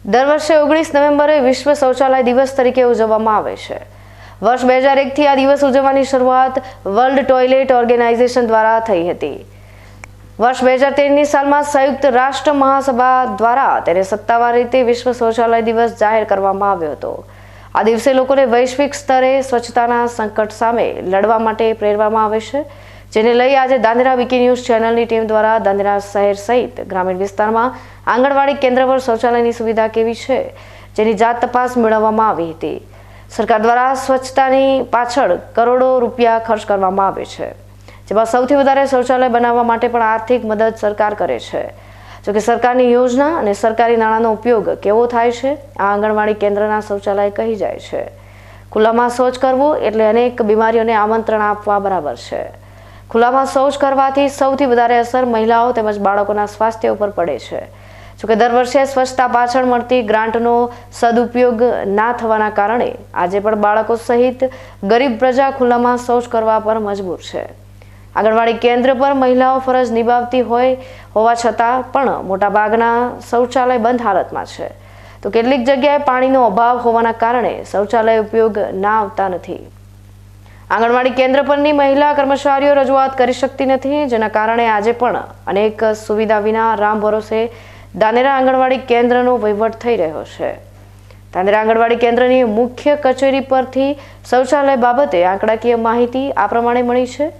દર વર્ષે 19 નવેમ્બરે વિશ્વ શૌચાલય દિવસ તરીકે ઉજવવામાં આવે છે। વર્ષ 2001 થી આ દિવસ ઉજવવાની શરૂઆત વર્લ્ડ ટોયલેટ ઓર્ગેનાઇઝેશન દ્વારા થઈ હતી। વર્ષ 2013ની સાલમાં સંયુક્ત રાષ્ટ્ર મહાસભા દ્વારા તેને સત્તાવાર રીતે વિશ્વ શૌચાલય દિવસ જાહેર કરવામાં આવ્યો હતો। આ દિવસે લોકોને વૈશ્વિક સ્તરે સ્વચ્છતાના સંકટ સામે લડવા માટે પ્રેરવામાં આવે છે, જેને લઈ આજે દાંદેરા વીકી ન્યૂઝ ચેનલની ટીમ દ્વારા દાંદેરા શહેર સહિત ગ્રામીણ વિસ્તારમાં આંગણવાડી કેન્દ્ર પર શૌચાલયની સુવિધા કેવી છે, જેની જાત તપાસ મેળવવામાં આવી હતી। સરકાર દ્વારા સ્વચ્છતાની પાછળ કરોડો રૂપિયા ખર્ચ કરવામાં આવે છે, જેમાં સૌથી વધારે શૌચાલય બનાવવા માટે પણ આર્થિક મદદ સરકાર કરે છે। જોકે સરકારની યોજના અને સરકારી નાણાંનો ઉપયોગ કેવો થાય છે, આ આંગણવાડી કેન્દ્રના શૌચાલય કહી જાય છે। ખુલ્લામાં શૌચ કરવું એટલે અનેક બીમારીઓને આમંત્રણ આપવા બરાબર છે। ખુલ્લામાં શૌચ કરવાથી સૌથી વધારે અસર મહિલાઓ તેમજ બાળકોના સ્વાસ્થ્ય ઉપર પડે છે। જોકે દર વર્ષે સ્વચ્છતા પાછળ મળતી ગ્રાન્ટનો સદુપયોગ ના થવાના કારણે આજે પણ બાળકો સહિત ગરીબ પ્રજા ખુલ્લામાં શૌચ કરવા પર મજબૂર છે। આંગણવાડી કેન્દ્ર પર મહિલાઓ ફરજ નિભાવતી હોવા છતાં પણ મોટાભાગના શૌચાલય બંધ હાલતમાં છે, તો કેટલીક જગ્યાએ પાણીનો અભાવ હોવાના કારણે શૌચાલય ઉપયોગ ના આવતા નથી। આંગણવાડી કેન્દ્ર પરની મહિલા કર્મચારીઓ રજૂઆત કરી શકતી નથી, જેના કારણે આજે પણ અનેક સુવિધા વિના રામ ભરોસે દાંદેરા આંગણવાડી કેન્દ્રનો વહીવટ થઈ રહ્યો છે। દાંદેરા આંગણવાડી કેન્દ્રની મુખ્ય કચેરી પરથી શૌચાલય બાબતે આંકડાકીય માહિતી આ પ્રમાણે મળી છે,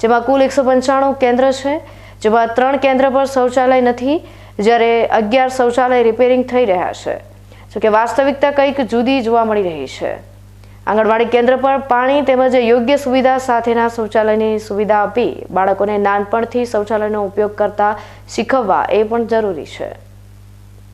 જેમાં કુલ 195 કેન્દ્ર છે, જેમાં 3 કેન્દ્ર પર શૌચાલય નથી, જ્યારે 11 શૌચાલય રિપેરિંગ થઈ રહ્યા છે। જોકે વાસ્તવિકતા કંઈક જુદી જોવા મળી રહી છે। આંગણવાડી કેન્દ્ર પર પાણી તેમજ યોગ્ય સુવિધા સાથેના શૌચાલયની સુવિધા આપી બાળકોને નાનપણથી શૌચાલયનો ઉપયોગ કરતા શીખવવા એ પણ જરૂરી છે।